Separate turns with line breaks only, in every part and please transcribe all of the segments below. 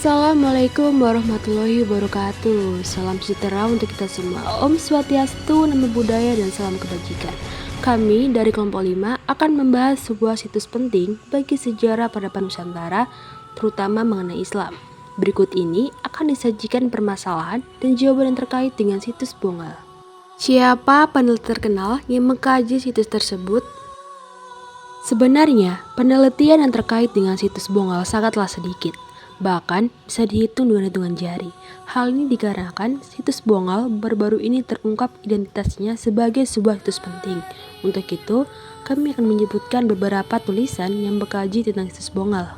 Assalamualaikum warahmatullahi wabarakatuh. Salam sejahtera untuk kita semua. Om Swastiastu, Namo Buddhaya, dan salam kebajikan. Kami dari kelompok 5 akan membahas sebuah situs penting bagi sejarah pada Nusantara, terutama mengenai Islam. Berikut ini akan disajikan permasalahan dan jawaban yang terkait dengan situs Bongal. Siapa peneliti terkenal yang mengkaji situs tersebut? Sebenarnya, penelitian yang terkait dengan situs Bongal sangatlah sedikit. Bahkan bisa dihitung dengan hitungan jari. Hal ini dikarenakan situs Bongal baru-baru ini terungkap identitasnya sebagai sebuah situs penting. Untuk itu, kami akan menyebutkan beberapa tulisan yang mengkaji tentang situs Bongal.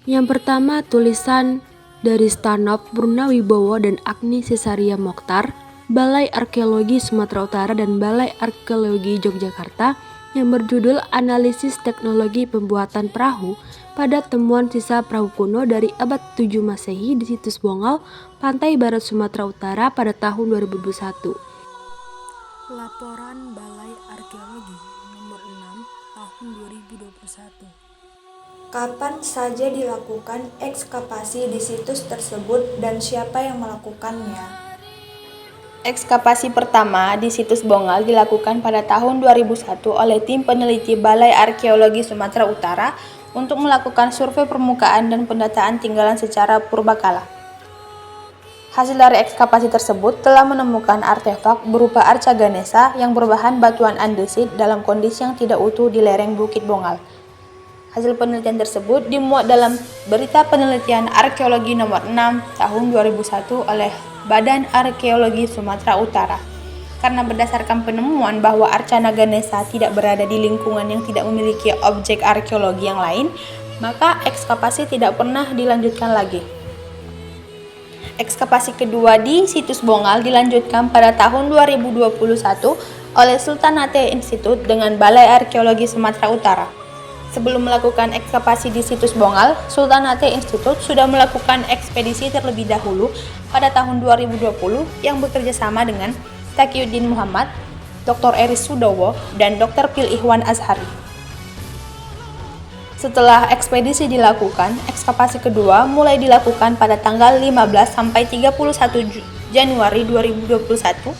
Yang pertama, tulisan dari Stanop Purnawibowo dan Agni Cesaria Mokhtar, Balai Arkeologi Sumatera Utara dan Balai Arkeologi Yogyakarta, yang berjudul Analisis Teknologi Pembuatan Perahu pada temuan sisa perahu kuno dari abad 7 Masehi di situs Bongal, pantai barat Sumatera Utara pada tahun 2021.
Laporan Balai Arkeologi nomor 6 tahun 2021.
Kapan saja dilakukan ekskavasi di situs tersebut dan siapa yang melakukannya?
Ekskavasi pertama di situs Bongal dilakukan pada tahun 2001 oleh tim peneliti Balai Arkeologi Sumatera Utara untuk melakukan survei permukaan dan pendataan tinggalan secara purbakala. Hasil dari ekskavasi tersebut telah menemukan artefak berupa arca Ganesha yang berbahan batuan andesit dalam kondisi yang tidak utuh di lereng Bukit Bongal. Hasil penelitian tersebut dimuat dalam Berita Penelitian Arkeologi nomor 6 tahun 2001 oleh Badan Arkeologi Sumatera Utara. Karena berdasarkan penemuan bahwa arca Ganesha tidak berada di lingkungan yang tidak memiliki objek arkeologi yang lain, maka ekskavasi tidak pernah dilanjutkan lagi. Ekskavasi kedua di situs Bongal dilanjutkan pada tahun 2021 oleh Sultanate Institute dengan Balai Arkeologi Sumatera Utara. Sebelum melakukan ekskavasi di situs Bongal, Sultanate Institute sudah melakukan ekspedisi terlebih dahulu pada tahun 2020 yang bekerja sama dengan Taqiyuddin Muhammad, Dr. Eris Sudowo, dan Dr. Pil Ihwan Azhari. Setelah ekspedisi dilakukan, ekskavasi kedua mulai dilakukan pada tanggal 15 sampai 31 Januari 2021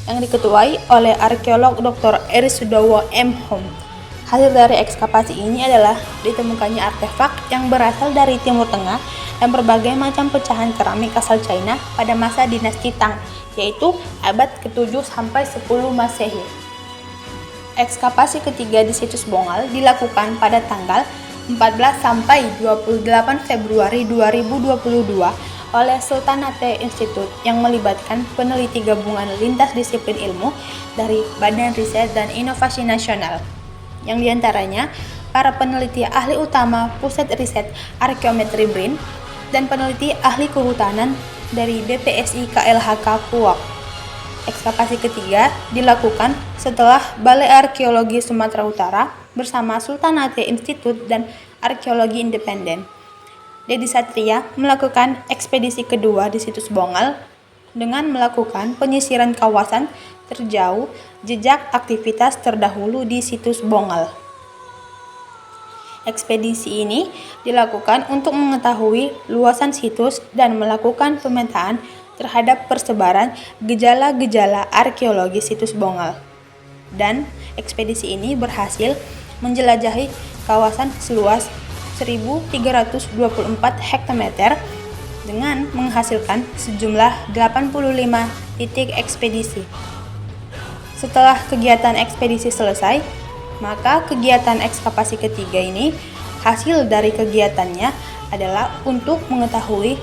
yang diketuai oleh arkeolog Dr. Eris Sudowo M.Hum. Hasil dari ekskavasi ini adalah ditemukannya artefak yang berasal dari Timur Tengah dan berbagai macam pecahan keramik asal China pada masa dinasti Tang, yaitu abad ke-7 sampai 10 Masehi. Ekskavasi ketiga di situs Bongal dilakukan pada tanggal 14 sampai 28 Februari 2022 oleh Sultanate Institute yang melibatkan peneliti gabungan lintas disiplin ilmu dari Badan Riset dan Inovasi Nasional, yang diantaranya para peneliti ahli utama Pusat Riset Arkeometri BRIN dan peneliti ahli kehutanan dari BPSI KLHK Kuok. Ekskavasi ketiga dilakukan setelah Balai Arkeologi Sumatera Utara bersama Sultanate Institute dan Arkeologi Independen. Dedi Satria melakukan ekspedisi kedua di situs Bongal dengan melakukan penyisiran kawasan terjauh jejak aktivitas terdahulu di situs Bongal. Ekspedisi ini dilakukan untuk mengetahui luasan situs dan melakukan pemetaan terhadap persebaran gejala-gejala arkeologi situs Bongal. Dan ekspedisi ini berhasil menjelajahi kawasan seluas 1.324 hektometer dengan menghasilkan sejumlah 85 titik ekspedisi. Setelah kegiatan ekspedisi selesai, maka kegiatan ekskavasi ketiga ini, hasil dari kegiatannya adalah untuk mengetahui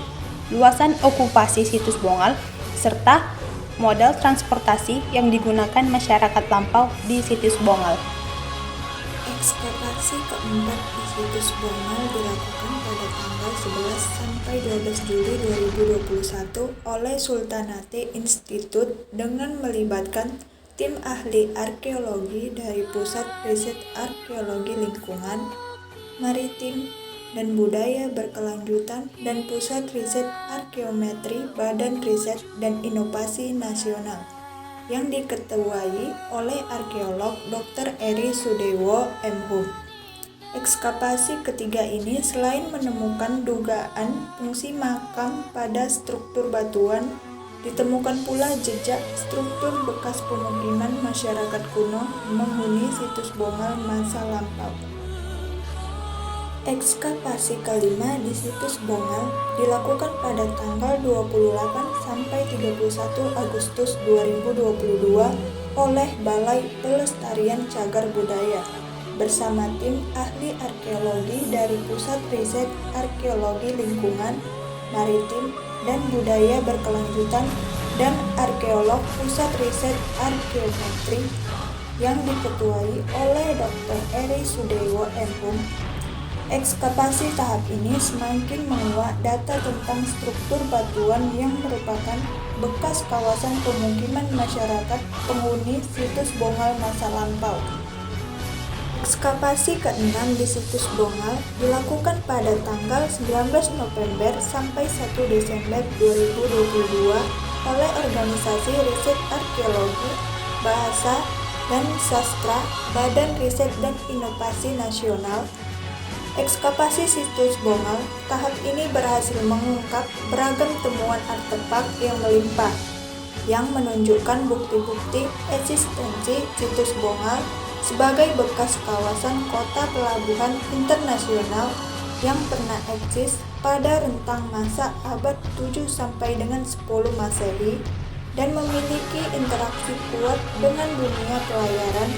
luasan okupasi situs Bongal serta modal transportasi yang digunakan masyarakat lampau di situs Bongal.
Ekskavasi keempat di situs Bongal dilakukan pada tanggal 11 sampai 12 Juli 2021 oleh Sultanate Institute dengan melibatkan tim ahli arkeologi dari Pusat Riset Arkeologi Lingkungan, Maritim, dan Budaya Berkelanjutan dan Pusat Riset Arkeometri Badan Riset dan Inovasi Nasional yang diketuai oleh arkeolog Dr. Eris Sudowo M.Hum. Ekskavasi ketiga ini selain menemukan dugaan fungsi makam pada struktur batuan, ditemukan pula jejak struktur bekas pemukiman masyarakat kuno menghuni situs Bongal masa lampau. Ekskavasi kelima di situs Bongal dilakukan pada tanggal 28 sampai 31 Agustus 2022 oleh Balai Pelestarian Cagar Budaya bersama tim ahli arkeologi dari Pusat Riset Arkeologi Lingkungan, Maritim, dan Budaya Berkelanjutan dan arkeolog Pusat Riset Arkeometri yang diketuai oleh Dr. Eri Sudewo M.Hum. Ekskavasi tahap ini semakin menguak data tentang struktur batuan yang merupakan bekas kawasan pemukiman masyarakat penghuni situs Bongal masa lampau. Ekskavasi ke-6 di situs Bongal dilakukan pada tanggal 19 November sampai 1 Desember 2022 oleh Organisasi Riset Arkeologi, Bahasa, dan Sastra Badan Riset dan Inovasi Nasional. Ekskavasi situs Bongal tahap ini berhasil mengungkap beragam temuan artefak yang melimpah, yang menunjukkan bukti-bukti eksistensi situs Bongal sebagai bekas kawasan kota pelabuhan internasional yang pernah eksis pada rentang masa abad 7 sampai dengan 10 Masehi dan memiliki interaksi kuat dengan dunia pelayaran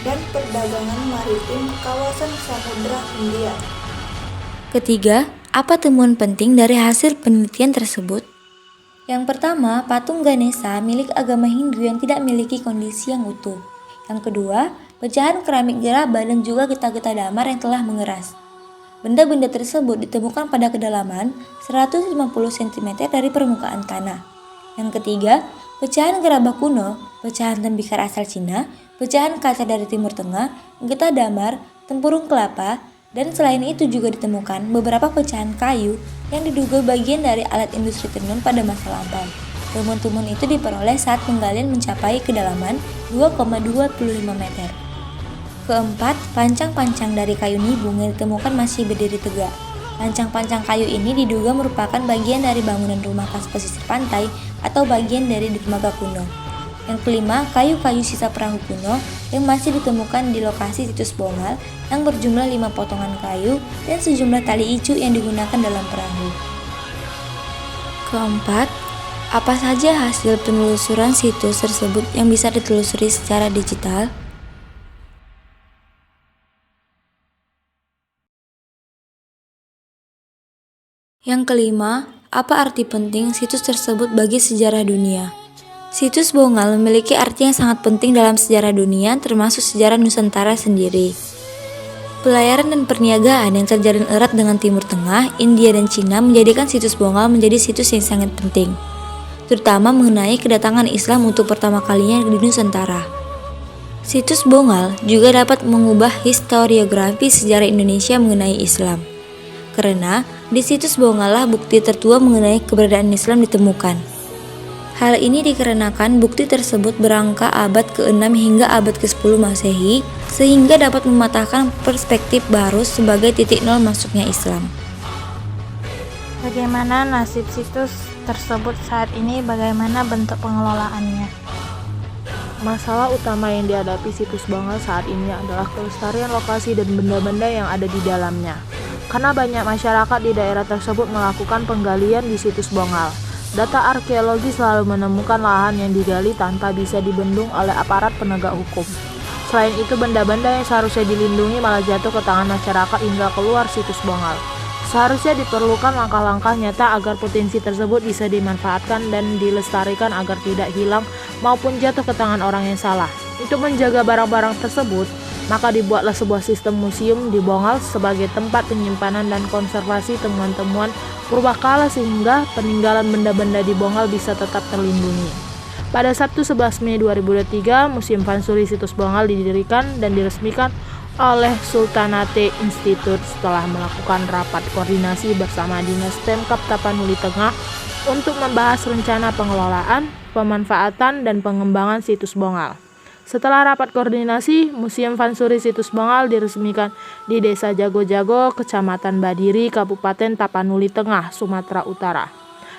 dan perdagangan maritim kawasan Samudra Hindia.
Ketiga, apa temuan penting dari hasil penelitian tersebut?
Yang pertama, patung Ganesha milik agama Hindu yang tidak memiliki kondisi yang utuh. Yang kedua, pecahan keramik gerabah dan juga getah-getah damar yang telah mengeras. Benda-benda tersebut ditemukan pada kedalaman 150 cm dari permukaan tanah. Yang ketiga, pecahan gerabah kuno, pecahan tembikar asal Cina, pecahan kaca dari Timur Tengah, getah damar, tempurung kelapa, dan selain itu juga ditemukan beberapa pecahan kayu yang diduga bagian dari alat industri tenun pada masa lampau. Temuan-temuan itu diperoleh saat penggalian mencapai kedalaman 2,25 meter. Keempat, pancang-pancang dari kayu nibung yang ditemukan masih berdiri tegak. Pancang-pancang kayu ini diduga merupakan bagian dari bangunan rumah khas pesisir pantai atau bagian dari dermaga kuno. Yang kelima, kayu-kayu sisa perahu kuno yang masih ditemukan di lokasi situs Bongal yang berjumlah 5 potongan kayu dan sejumlah tali icu yang digunakan dalam perahu.
Keempat, apa saja hasil penelusuran situs tersebut yang bisa ditelusuri secara digital? Yang kelima, apa arti penting situs tersebut bagi sejarah dunia? Situs Bongal memiliki arti yang sangat penting dalam sejarah dunia, termasuk sejarah Nusantara sendiri. Pelayaran dan perniagaan yang terjalin erat dengan Timur Tengah, India, dan Cina menjadikan situs Bongal menjadi situs yang sangat penting, terutama mengenai kedatangan Islam untuk pertama kalinya di Nusantara. Situs Bongal juga dapat mengubah historiografi sejarah Indonesia mengenai Islam, karena di situs Bongal lah bukti tertua mengenai keberadaan Islam ditemukan. Hal ini dikarenakan bukti tersebut berangka abad ke-6 hingga abad ke-10 Masehi, sehingga dapat mematahkan perspektif baru sebagai titik nol masuknya Islam.
Bagaimana nasib situs tersebut saat ini? Bagaimana bentuk pengelolaannya?
Masalah utama yang dihadapi situs Bongal saat ini adalah kelestarian lokasi dan benda-benda yang ada di dalamnya. Karena banyak masyarakat di daerah tersebut melakukan penggalian di situs Bongal. Data arkeologi selalu menemukan lahan yang digali tanpa bisa dibendung oleh aparat penegak hukum. Selain itu, benda-benda yang seharusnya dilindungi malah jatuh ke tangan masyarakat hingga keluar situs Bongal. Seharusnya diperlukan langkah-langkah nyata agar potensi tersebut bisa dimanfaatkan dan dilestarikan agar tidak hilang maupun jatuh ke tangan orang yang salah. Untuk menjaga barang-barang tersebut, maka dibuatlah sebuah sistem museum di Bongal sebagai tempat penyimpanan dan konservasi temuan-temuan purbakala sehingga peninggalan benda-benda di Bongal bisa tetap terlindungi. Pada Sabtu 11 Mei 2023, Museum Pansuri Situs Bongal didirikan dan diresmikan oleh Sultanate Institute setelah melakukan rapat koordinasi bersama Dinas Pemkab Tapanuli Tengah untuk membahas rencana pengelolaan, pemanfaatan, dan pengembangan situs Bongal. Setelah rapat koordinasi, Museum Vansuri Situs Bongal diresmikan di Desa Jago-Jago, Kecamatan Badiri, Kabupaten Tapanuli Tengah, Sumatera Utara.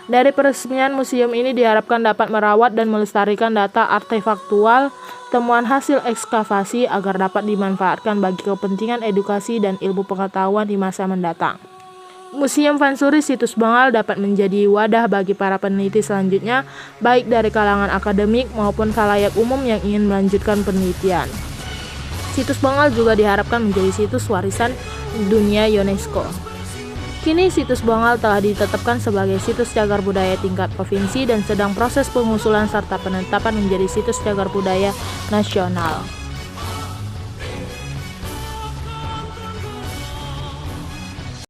Dari peresmian museum ini diharapkan dapat merawat dan melestarikan data artefaktual, temuan hasil ekskavasi agar dapat dimanfaatkan bagi kepentingan edukasi dan ilmu pengetahuan di masa mendatang. Museum Vansuri Situs Bongal dapat menjadi wadah bagi para peneliti selanjutnya, baik dari kalangan akademik maupun khalayak umum yang ingin melanjutkan penelitian. Situs Bongal juga diharapkan menjadi situs warisan dunia UNESCO. Kini Situs Bongal telah ditetapkan sebagai situs cagar budaya tingkat provinsi dan sedang proses pengusulan serta penetapan menjadi situs cagar budaya nasional.